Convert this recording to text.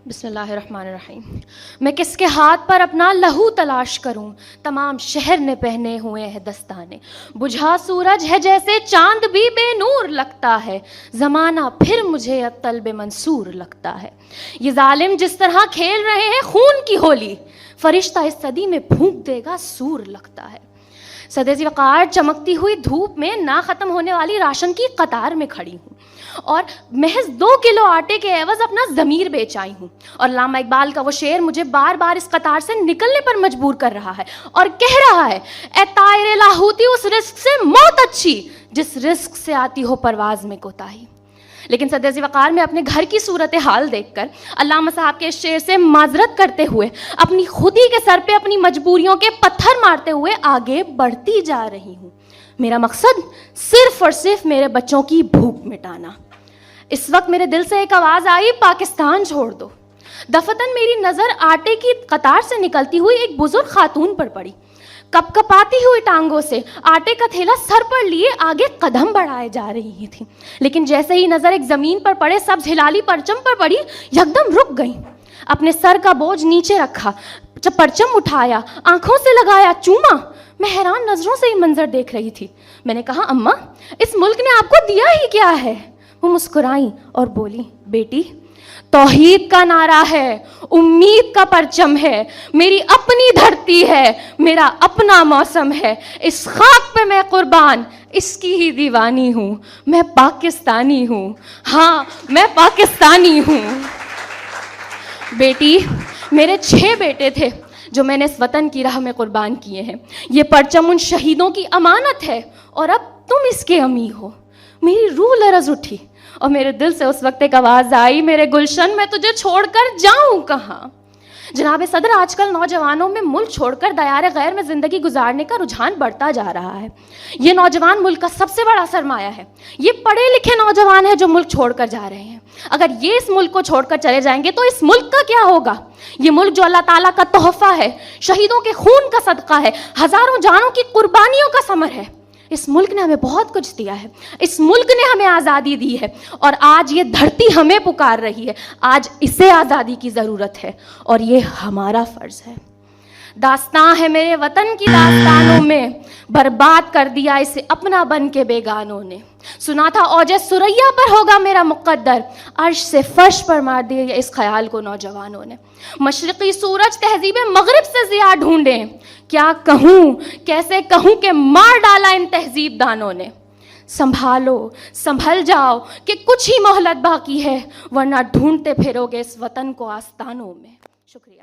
بسم اللہ الرحمن الرحیم۔ میں کس کے ہاتھ پر اپنا لہو تلاش کروں، تمام شہر نے پہنے ہوئے ہیں دستانے، بجھا سورج ہے جیسے چاند بھی بے نور لگتا ہے، زمانہ پھر مجھے اب طلب منصور لگتا ہے۔ یہ ظالم جس طرح کھیل رہے ہیں خون کی ہولی، فرشتہ اس صدی میں پھونک دے گا سور لگتا ہے۔ صدر ذی وقار چمکتی ہوئی دھوپ میں نہ ختم ہونے والی راشن کی قطار میں کھڑی ہوں اور محض 2 کلو آٹے کے عوض اپنا ضمیر بیچ آئی ہوں، اور علامہ اقبال کا وہ شعر مجھے بار بار اس قطار سے نکلنے پر مجبور کر رہا ہے اور کہہ رہا ہے، اے طائر لاہوتی اس رزق سے موت اچھی جس رزق سے آتی ہو پرواز میں کوتاہی۔ لیکن صدر ذی وقار میں اپنے گھر کی صورتحال دیکھ کر علامہ صاحب کے اس شعر سے معذرت کرتے ہوئے اپنی خودی کے سر پہ اپنی مجبوریوں کے پتھر مارتے ہوئے آگے بڑھتی جا رہی ہوں۔ میرا مقصد صرف اور صرف میرے بچوں کی بھوک مٹانا۔ اس وقت میرے دل سے ایک آواز آئی، پاکستان چھوڑ دو۔ دفتن میری نظر آٹے کی قطار سے نکلتی ہوئی ایک بزرگ خاتون پر پڑی۔ کپ کپاتی ہوئی ٹانگوں سے آٹے کا تھیلا سر پر لیے آگے قدم بڑھائے جا رہی تھیں، لیکن جیسے ہی نظر ایک زمین پر پڑے سبز ہلالی پرچم پر پڑی، یکدم رک گئیں۔ اپنے سر کا بوجھ نیچے رکھا، پرچم اٹھایا، آنکھوں سے لگایا چوما۔ میں حیران نظروں سے یہ منظر دیکھ رہی تھی۔ میں نے کہا، اماں اس ملک نے آپ کو دیا ہی کیا ہے؟ وہ مسکرائیں اور بولی، بیٹی توحید کا نعرہ ہے، امید کا پرچم ہے، میری اپنی دھرتی ہے، میرا اپنا موسم ہے، اس خاک پہ میں قربان، اس کی ہی دیوانی ہوں، میں پاکستانی ہوں، ہاں میں پاکستانی ہوں۔ بیٹی میرے 6 بیٹے تھے جو میں نے اس وطن کی راہ میں قربان کیے ہیں، یہ پرچم ان شہیدوں کی امانت ہے اور اب تم اس کے امی ہو۔ میری روح لرز اٹھی اور میرے دل سے اس وقت ایک آواز آئی، میرے گلشن میں تجھے چھوڑ کر جاؤں کہاں؟ جناب صدر، آج کل نوجوانوں میں ملک چھوڑ کر دیار غیر میں زندگی گزارنے کا رجحان بڑھتا جا رہا ہے۔ یہ نوجوان ملک کا سب سے بڑا سرمایہ ہے۔ یہ پڑھے لکھے نوجوان ہیں جو ملک چھوڑ کر جا رہے ہیں۔ اگر یہ اس ملک کو چھوڑ کر چلے جائیں گے تو اس ملک کا کیا ہوگا؟ یہ ملک جو اللہ تعالیٰ کا تحفہ ہے، شہیدوں کے خون کا صدقہ ہے، ہزاروں جانوں کی قربانیوں کا ثمر ہے۔ اس ملک نے ہمیں بہت کچھ دیا ہے، اس ملک نے ہمیں آزادی دی ہے، اور آج یہ دھرتی ہمیں پکار رہی ہے۔ آج اسے آزادی کی ضرورت ہے اور یہ ہمارا فرض ہے۔ داستان ہے میرے وطن کی داستانوں میں، برباد کر دیا اسے اپنا بن کے بیگانوں نے۔ سنا تھا اوج ثریا پر ہوگا میرا مقدر، عرش سے فرش پر مار دیا اس خیال کو نوجوانوں نے۔ مشرقی سورج تہذیب مغرب سے ضیاء ڈھونڈیں، کیا کہوں کیسے کہوں کہ مار ڈالا ان تہذیب دانوں نے۔ سنبھالو سنبھل جاؤ کہ کچھ ہی مہلت باقی ہے، ورنہ ڈھونڈتے پھرو گے اس وطن کو آستانوں میں۔ شکریہ۔